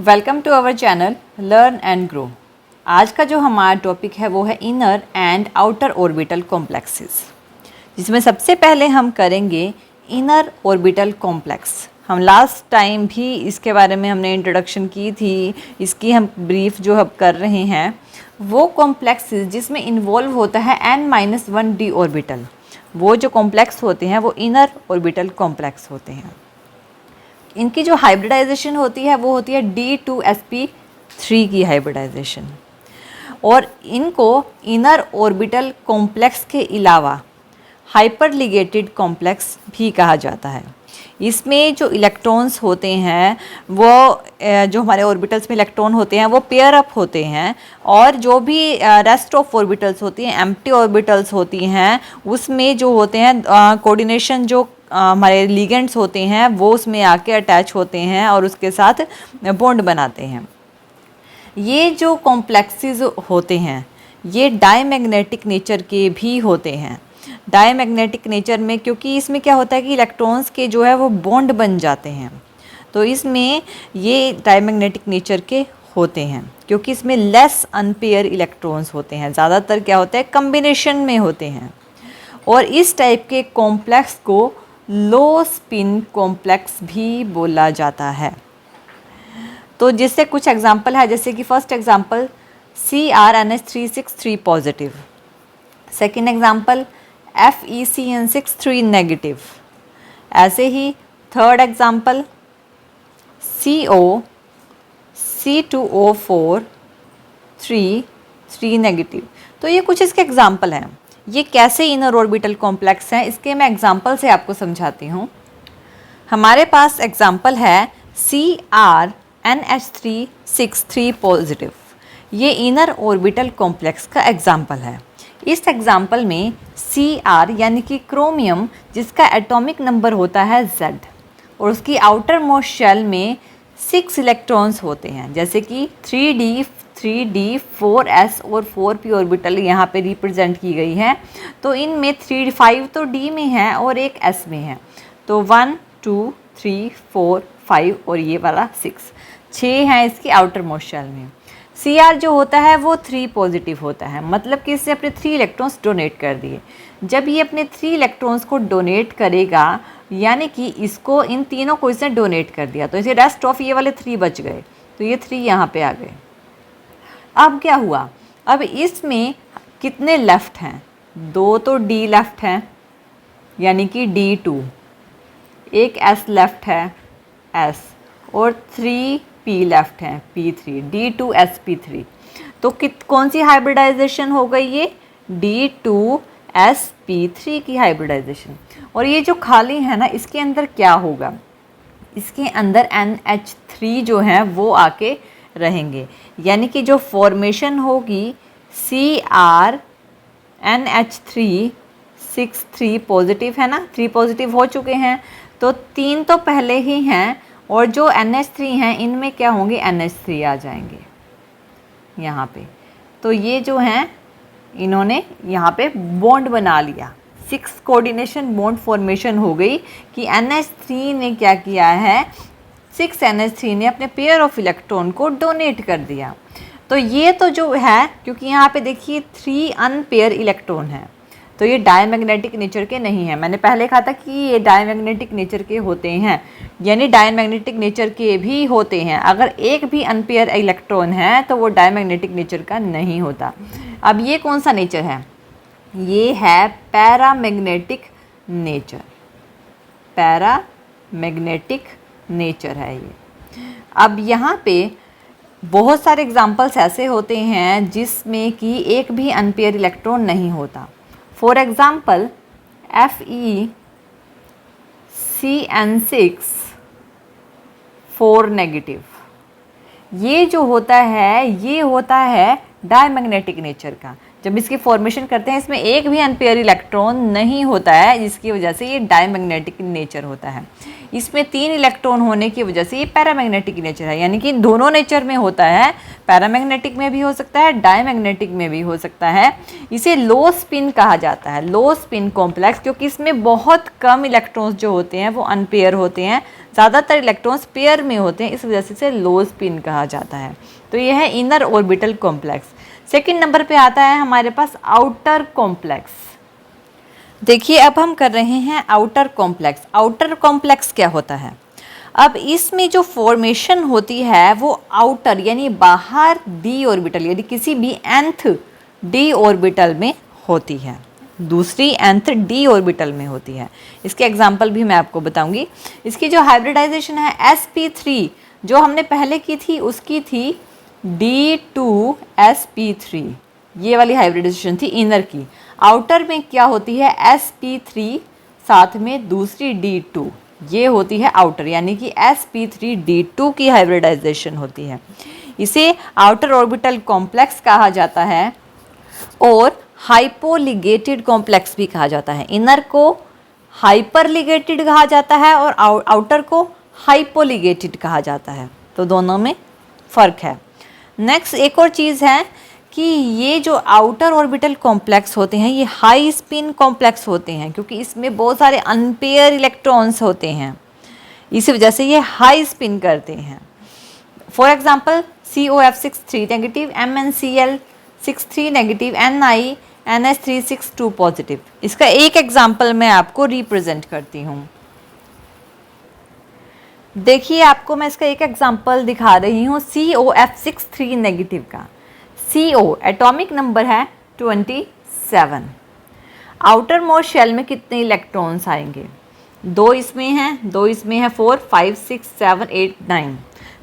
Welcome to our channel learn and grow. आज का जो हमारा टॉपिक है वो है inner and outer orbital complexes, जिसमें सबसे पहले हम करेंगे इनर ऑर्बिटल कॉम्प्लेक्स। हम लास्ट टाइम भी इसके बारे में हमने इंट्रोडक्शन की थी, इसकी हम ब्रीफ जो अब कर रहे हैं वो कॉम्प्लेक्सेस जिसमें इन्वॉल्व होता है n-1 d ऑर्बिटल। वो जो कॉम्प्लेक्स होते हैं वो इनर ऑर्बिटल कॉम्प्लेक्स होते हैं। इनकी जो हाइब्रिडाइजेशन होती है वो होती है D2sp3 की हाइब्रिडाइजेशन, और इनको इनर ऑर्बिटल कॉम्प्लेक्स के अलावा हाइपरलिगेटेड कॉम्प्लेक्स भी कहा जाता है। इसमें जो इलेक्ट्रॉन्स होते हैं वो जो हमारे ऑर्बिटल्स में इलेक्ट्रॉन होते हैं वो पेयर अप होते हैं, और जो भी रेस्ट ऑफ ऑर्बिटल्स होती हैं, एम्प्टी ऑर्बिटल्स होती हैं, उसमें जो होते हैं कोऑर्डिनेशन जो हमारे लिगेंड्स होते हैं वो उसमें आके अटैच होते हैं और उसके साथ बॉन्ड बनाते हैं। ये जो कॉम्प्लेक्सेस होते हैं ये डायमैग्नेटिक नेचर के भी होते हैं। डायमैग्नेटिक नेचर में क्योंकि इसमें क्या होता है कि इलेक्ट्रॉन्स के जो है वो बॉन्ड बन जाते हैं, तो इसमें ये डायमैग्नेटिक नेचर के होते हैं क्योंकि इसमें लेस अनपेयर इलेक्ट्रॉन्स होते हैं। ज़्यादातर क्या होता है कम्बिनेशन में होते हैं, और इस टाइप के कॉम्प्लेक्स को लो स्पिन कॉम्प्लेक्स भी बोला जाता है। तो जिससे कुछ एग्जांपल है, जैसे कि first example CrNH363 positive, second example FeCN63 negative, ऐसे ही थर्ड एग्जांपल COC2O4 3 नेगेटिव। तो ये कुछ इसके एग्जांपल हैं। ये कैसे इनर ऑर्बिटल कॉम्प्लेक्स हैं इसके मैं एग्जांपल से आपको समझाती हूँ। हमारे पास एग्जांपल है CrNH363 पॉजिटिव। ये इनर ऑर्बिटल कॉम्प्लेक्स का एग्जांपल है। इस एग्जांपल में Cr यानी कि क्रोमियम, जिसका एटॉमिक नंबर होता है Z, और उसकी आउटर मोस्ट शेल में 6 इलेक्ट्रॉन्स होते हैं, जैसे कि 3d 4s और 4p ऑर्बिटल यहाँ पे रिप्रेजेंट की गई है। तो इनमें 5 तो d में है और एक s में है, तो 1 2 3 4 5 और ये वाला 6 हैं इसकी आउटर मोस्ट शेल में। Cr जो होता है वो 3 पॉजिटिव होता है, मतलब कि इसने अपने 3 इलेक्ट्रॉन्स डोनेट कर दिए। जब ये अपने 3 इलेक्ट्रॉन्स को डोनेट करेगा, यानी कि इसको इन तीनों को इसने डोनेट कर दिया, तो इसे रेस्ट ऑफ ये वाले 3 बच गए, तो ये 3 यहाँ पे आ गए। अब क्या हुआ, अब इसमें कितने लेफ़्ट हैं? 2 तो D लेफ़्ट हैं यानी कि D2, एक S लेफ़्ट है S, और 3P लेफ़्ट हैं P3, D2sp3। तो कौन सी हाइब्रिडाइजेशन हो गई? ये D2sp3 की हाइब्रिडाइजेशन। और ये जो खाली है ना, इसके अंदर क्या होगा? इसके अंदर NH3 जो हैं वो आके रहेंगे, यानी कि जो फॉर्मेशन होगी CrNH363 पॉजिटिव है ना, 3 पॉजिटिव हो चुके हैं, तो 3 तो पहले ही हैं, और जो NH3 हैं इनमें क्या होंगे? NH3 आ जाएंगे यहाँ पे। तो ये जो हैं इन्होंने यहाँ पे बॉन्ड बना लिया, 6 कोऑर्डिनेशन बॉन्ड फॉर्मेशन हो गई कि NH3 ने क्या किया है, 6 NH3 ने अपने पेयर ऑफ इलेक्ट्रॉन को डोनेट कर दिया। तो ये तो जो है, क्योंकि यहाँ पे देखिए 3 अनपेयर इलेक्ट्रॉन हैं, तो ये डायमैग्नेटिक नेचर के नहीं हैं। मैंने पहले कहा था कि ये डायमैग्नेटिक नेचर के होते हैं, यानी डायमैग्नेटिक नेचर के भी होते हैं। अगर एक भी अनपेयर इलेक्ट्रॉन है तो वो डायमैग्नेटिक नेचर का नहीं होता। अब ये कौन सा नेचर है? ये है पैरामैग्नेटिक नेचर। पैरामैग्नेटिक नेचर है ये। अब यहाँ पे बहुत सारे एग्जांपल्स ऐसे होते हैं जिसमें कि एक भी अनपेयर इलेक्ट्रॉन नहीं होता। फॉर एग्जांपल FeCN6 4 नेगेटिव, ये जो होता है ये होता है डायमैग्नेटिक नेचर का, जब इसकी फॉर्मेशन करते हैं इसमें एक भी अनपेयर इलेक्ट्रॉन नहीं होता है, जिसकी वजह से ये डायमैग्नेटिक नेचर होता है। इसमें 3 इलेक्ट्रॉन होने की वजह से ये पैरामैग्नेटिक नेचर है, यानी कि दोनों नेचर में होता है, पैरामैग्नेटिक में भी हो सकता है, डायमैग्नेटिक में भी हो सकता है। इसे लो स्पिन कहा जाता है, लो स्पिन कॉम्प्लेक्स, क्योंकि इसमें बहुत कम इलेक्ट्रॉन्स जो होते हैं वो अनपेयर होते हैं, ज़्यादातर इलेक्ट्रॉन्स पेयर में होते हैं, इस वजह से इसे लो स्पिन कहा जाता है। तो ये है inner orbital complex. Second number पे आता है हमारे पास आउटर कॉम्प्लेक्स। देखिए अब हम कर रहे हैं आउटर कॉम्प्लेक्स। आउटर कॉम्प्लेक्स क्या होता है? अब इसमें जो फॉर्मेशन होती है वो आउटर यानी बाहर डी ऑर्बिटल यानी किसी भी nth डी ऑर्बिटल में होती है, दूसरी nth डी ऑर्बिटल में होती है। इसके एग्जांपल भी मैं आपको बताऊंगी। इसकी जो हाइब्रिडाइजेशन है sp3 जो हमने पहले की थी उसकी थी D2sp3, ये वाली हाइब्रिडाइजेशन थी इनर की। आउटर में क्या होती है sp3 साथ में दूसरी D2, ये होती है आउटर, यानी कि sp3d2 की हाइब्रिडाइजेशन होती है। इसे आउटर ऑर्बिटल कॉम्प्लेक्स कहा जाता है और हाइपोलिगेटेड कॉम्प्लेक्स भी कहा जाता है। इनर को हाइपरलिगेटेड कहा जाता है और आउटर को हाइपोलिगेटेड कहा जाता है, तो दोनों में फ़र्क है। नेक्स्ट एक और चीज़ है कि ये जो आउटर ऑर्बिटल कॉम्प्लेक्स होते हैं ये हाई स्पिन कॉम्प्लेक्स होते हैं, क्योंकि इसमें बहुत सारे अनपेयर इलेक्ट्रॉन्स होते हैं, इस वजह से ये हाई स्पिन करते हैं। For example COF63 negative, MnCl63 negative, Ni NH362 positive. इसका एक एग्जांपल मैं आपको रिप्रेजेंट करती हूँ। देखिए आपको मैं इसका एक एग्जांपल दिखा रही हूँ COF63 नेगेटिव का। CO एटॉमिक नंबर है 27। आउटर मोस्ट शेल में कितने इलेक्ट्रॉन्स आएंगे? 2 इसमें हैं, 2 इसमें है, 4 5 6 7 8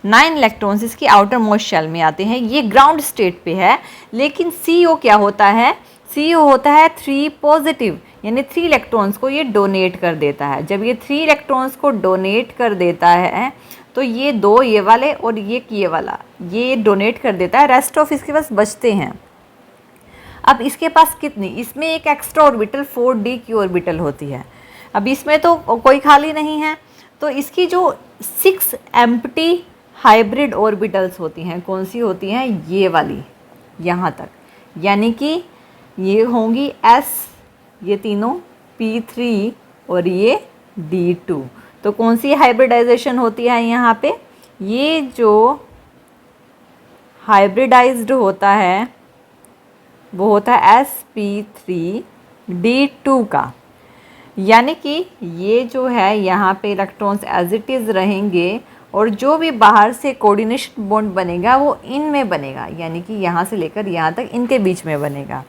9 इलेक्ट्रॉन्स इसकी आउटर मोस्ट शेल में आते हैं। ये ग्राउंड स्टेट पे है, लेकिन CO क्या होता है? CO होता है 3 पॉजिटिव, यानी 3 इलेक्ट्रॉन्स को ये डोनेट कर देता है। जब ये 3 इलेक्ट्रॉन्स को डोनेट कर देता है तो ये 2 ये वाले और ये वाला ये डोनेट कर देता है, रेस्ट ऑफ इसके पास बचते हैं। अब इसके पास कितनी? इसमें एक एक्स्ट्रा ऑर्बिटल 4d की ऑर्बिटल होती है। अब इसमें तो कोई खाली नहीं है, तो इसकी जो 6 एम्प्टी हाइब्रिड ऑर्बिटल्स होती हैं, कौन सी होती हैं? ये वाली यहाँ तक, यानी कि ये होंगी S, ये तीनों P3 और ये D2। तो कौन सी हाइब्रिडाइजेशन होती है यहाँ पे? ये जो हाइब्रिडाइज्ड होता है वो होता है sp3d2 का, यानी कि ये जो है यहाँ पे इलेक्ट्रॉन्स एज इट इज़ रहेंगे और जो भी बाहर से कोऑर्डिनेशन बॉन्ड बनेगा वो इनमें बनेगा, यानी कि यहाँ से लेकर यहाँ तक इनके बीच में बनेगा।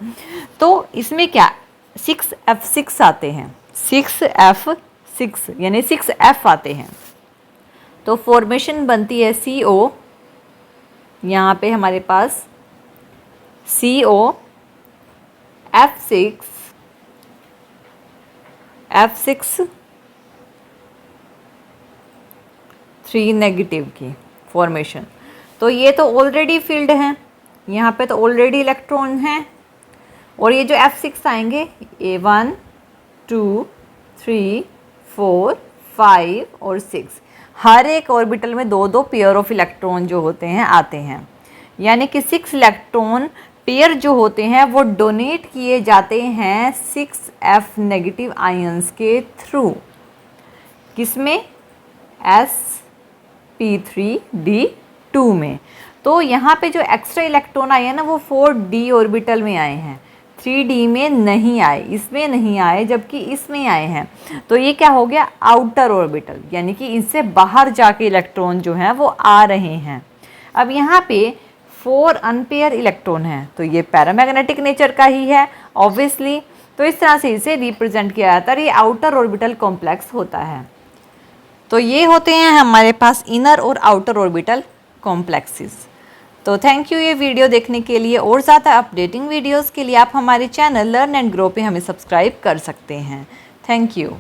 तो इसमें क्या 6f6 आते हैं, 6f6 यानी 6f आते हैं। तो फॉर्मेशन बनती है CO, यहाँ पे हमारे पास CO F6 3 नेगेटिव की फॉर्मेशन। तो ये तो ऑलरेडी फील्ड है, यहाँ पे तो ऑलरेडी इलेक्ट्रॉन हैं, और ये जो F6 आएंगे ये 1 2 3 4 5 और 6, हर एक ऑर्बिटल में 2-2 पेयर ऑफ इलेक्ट्रॉन जो होते हैं आते हैं, यानी कि 6 इलेक्ट्रॉन पेयर जो होते हैं वो डोनेट किए जाते हैं 6f नेगेटिव आयंस के थ्रू। किसमें? sp3d2 में। तो यहाँ पे जो एक्स्ट्रा इलेक्ट्रॉन आए हैं ना वो 4d ऑर्बिटल में आए हैं, 3d में नहीं आए, इसमें नहीं आए, जबकि इसमें आए हैं। तो ये क्या हो गया? आउटर ऑर्बिटल, यानी कि इससे बाहर जाके इलेक्ट्रॉन जो हैं वो आ रहे हैं। अब यहाँ पे 4 अनपेयर इलेक्ट्रॉन हैं, तो ये पैरामैग्नेटिक नेचर का ही है ऑब्वियसली। तो इस तरह से इसे रिप्रेजेंट किया जाता है, ये आउटर ऑर्बिटल कॉम्प्लेक्स होता है। तो ये होते हैं हमारे पास इनर और आउटर ऑर्बिटल कॉम्प्लेक्सेस। तो थैंक यू ये वीडियो देखने के लिए, और ज़्यादा अपडेटिंग वीडियोस के लिए आप हमारे चैनल लर्न एंड ग्रो पे हमें सब्सक्राइब कर सकते हैं। Thank you.